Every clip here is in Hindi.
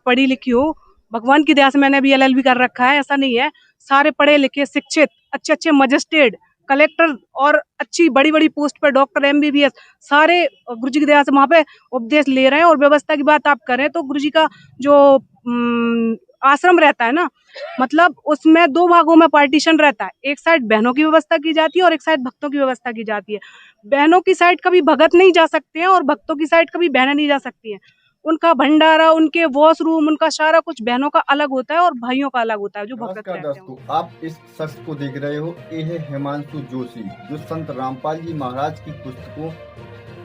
पढ़ी लिखी हूँ, भगवान की दया से मैंने अभी LLB कर रखा है, ऐसा नहीं है। सारे पढ़े लिखे शिक्षित अच्छे अच्छे मजिस्ट्रेट कलेक्टर और अच्छी बड़ी बड़ी पोस्ट पे डॉक्टर MBBS सारे गुरु जी की दया से वहाँ पे उपदेश ले रहे हैं। और व्यवस्था की बात आप करें तो गुरु जी का जो आश्रम रहता है ना, मतलब उसमें 2 भागों में पार्टीशन रहता है। एक साइड बहनों की व्यवस्था की जाती है और एक साइड भक्तों की व्यवस्था की जाती है। बहनों की साइड कभी भगत नहीं जा सकते हैं और भक्तों की साइड कभी बहनें नहीं जा सकती हैं। उनका भंडारा, उनके वॉशरूम, उनका सारा कुछ बहनों का अलग होता है और भाइयों का अलग होता है जो भगत रहते हैं। दोस्तों, आप इस शख्स को देख रहे हो, ये है हिमांशु जोशी, जो संत रामपाल जी महाराज की पुस्तकों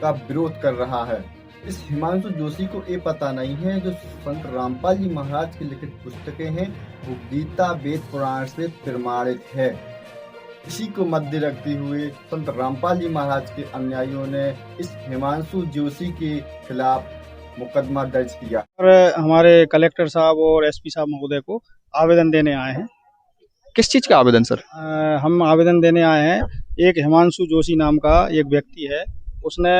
का विरोध कर रहा है। इस हिमांशु जोशी को ये पता नहीं है जो संत रामपाल जी महाराज की लिखित पुस्तकें हैं वो गीता वेद पुराण से प्रमाणित है। इसी को मध्य रखते हुए संत रामपाल जी महाराज के अनुयायियों ने इस हिमांशु जोशी के खिलाफ मुकदमा दर्ज किया और हमारे कलेक्टर साहब और SP साहब महोदय को आवेदन देने आए हैं। किस चीज का आवेदन सर? हम आवेदन देने आए हैं, एक हिमांशु जोशी नाम का एक व्यक्ति है, उसने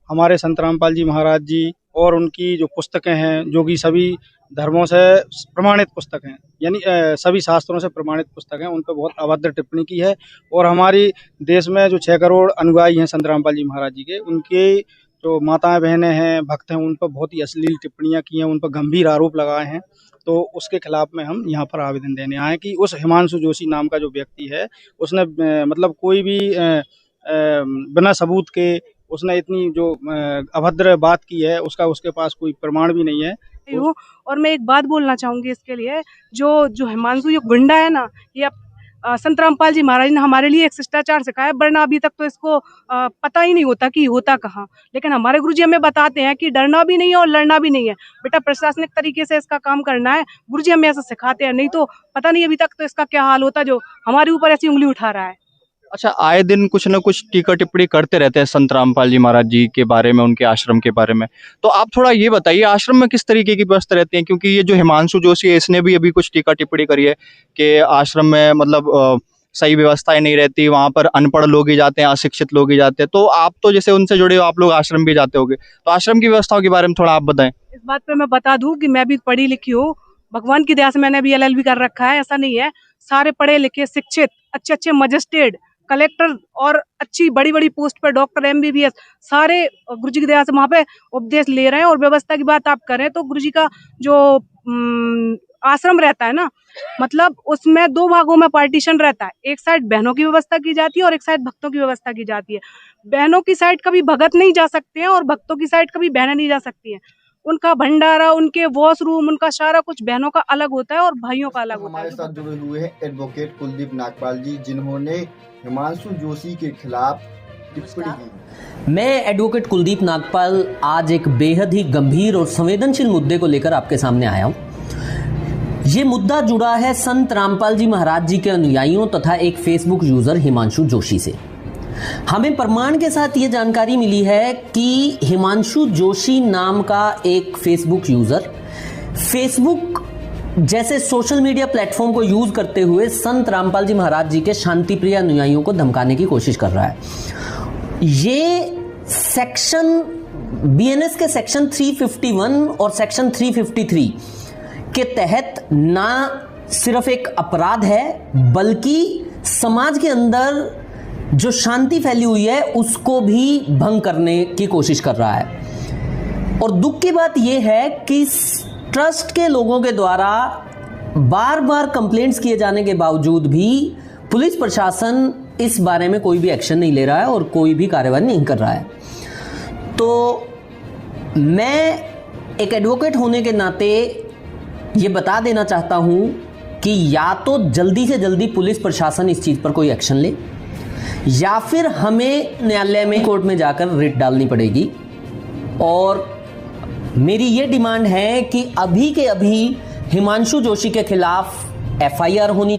हमारे संत रामपाल जी महाराज जी और उनकी जो पुस्तकें हैं, जो कि सभी धर्मों से प्रमाणित पुस्तक हैं, यानी सभी शास्त्रों से प्रमाणित पुस्तक हैं, उन पर बहुत अभद्र टिप्पणी की है। और हमारी देश में जो 6 करोड़ अनुयायी हैं संत रामपाल जी महाराज जी के, उनके जो माताएं बहनें हैं, भक्त हैं, उन पर बहुत ही अश्लील टिप्पणियां की हैं, उन पर गंभीर आरोप लगाए हैं। तो उसके खिलाफ में हम यहाँ पर आवेदन देने आए कि उस हिमांशु जोशी नाम का जो व्यक्ति है, उसने मतलब कोई भी बिना सबूत के उसने इतनी जो अभद्र बात की है, उसका उसके पास कोई प्रमाण भी नहीं है। और मैं एक बात बोलना चाहूंगी इसके लिए, जो हिमांशु ये गुंडा है ना, ये संत रामपाल जी महाराज ने हमारे लिए एक शिष्टाचार सिखाया, वरना अभी तक तो इसको पता ही नहीं होता कि होता कहाँ। लेकिन हमारे गुरुजी हमें बताते हैं कि डरना भी नहीं है और लड़ना भी नहीं है, बेटा प्रशासनिक तरीके से इसका काम करना है। गुरुजी हमें ऐसा सिखाते हैं, नहीं तो पता नहीं अभी तक तो इसका क्या हाल होता जो हमारे ऊपर ऐसी उंगली उठा रहा है। अच्छा, आए दिन कुछ न कुछ टीका टिप्पणी करते रहते हैं संत रामपाल जी महाराज जी के बारे में, उनके आश्रम के बारे में। तो आप थोड़ा ये बताइए, आश्रम में किस तरीके की व्यवस्था रहती है? क्योंकि ये जो हिमांशु जोशी है, इसने भी अभी कुछ टीका टिप्पणी करी है कि आश्रम में मतलब सही व्यवस्थाएं नहीं रहती, वहां पर अनपढ़ लोग ही जाते हैं, अशिक्षित लोग ही जाते हैं। तो आप तो जैसे उनसे जुड़े हो, आप लोग आश्रम भी जाते होगे, तो आश्रम की व्यवस्थाओं के बारे में थोड़ा आप बताएं। इस बात पे मैं बता दूं कि मैं भी पढ़ी लिखी हूँ, भगवान की दया से मैंने अभी LLB कर रखा है, ऐसा नहीं है। सारे पढ़े लिखे शिक्षित अच्छे अच्छे मजिस्ट्रेट कलेक्टर और अच्छी बड़ी बड़ी पोस्ट पे डॉक्टर MBBS सारे गुरु जी की दया से वहाँ पे उपदेश ले रहे हैं। और व्यवस्था की बात आप करें तो गुरु जी का जो आश्रम रहता है ना, मतलब उसमें 2 भागों में पार्टीशन रहता है। एक साइड बहनों की व्यवस्था की जाती है और एक साइड भक्तों की व्यवस्था की जाती है। बहनों की साइड कभी भगत नहीं जा सकते हैं और भक्तों की साइड कभी बहनें नहीं जा सकती हैं। उनका भंडारा, उनके वॉशरूम, उनका सारा कुछ बहनों का अलग होता है और भाइयों का अलग होता है। हमारे साथ जुड़े हुए हैं एडवोकेट कुलदीप नागपाल जी, जिन्होंने हिमांशु जोशी के खिलाफ टिप्पणी की। मैं एडवोकेट कुलदीप नागपाल आज एक बेहद ही गंभीर और संवेदनशील मुद्दे को लेकर आपके सामने आया हूं। ये मुद्दा जुड़ा है संत रामपाल जी महाराज जी के अनुयायियों तथा एक फेसबुक यूजर हिमांशु जोशी से। हमें प्रमाण के साथ ये जानकारी मिली है कि हिमांशु जोशी नाम का एक फेसबुक यूजर फेसबुक जैसे सोशल मीडिया प्लेटफॉर्म को यूज करते हुए संत रामपाल जी महाराज जी के शांतिप्रिय अनुयायियों को धमकाने की कोशिश कर रहा है। ये सेक्शन BNS के सेक्शन 351 और सेक्शन 353 के तहत ना सिर्फ एक अपराध है, बल्कि समाज के अंदर जो शांति फैली हुई है उसको भी भंग करने की कोशिश कर रहा है। और दुख की बात यह है कि ट्रस्ट के लोगों के द्वारा बार बार कंप्लेंट्स किए जाने के बावजूद भी पुलिस प्रशासन इस बारे में कोई भी एक्शन नहीं ले रहा है और कोई भी कार्रवाई नहीं कर रहा है। तो मैं एक एडवोकेट होने के नाते ये बता देना चाहता हूं कि या तो जल्दी से जल्दी पुलिस प्रशासन इस चीज पर कोई एक्शन ले, या फिर हमें न्यायालय में कोर्ट में जाकर रिट डालनी पड़ेगी। और मेरी ये डिमांड है कि अभी के अभी हिमांशु जोशी के खिलाफ FIR होनी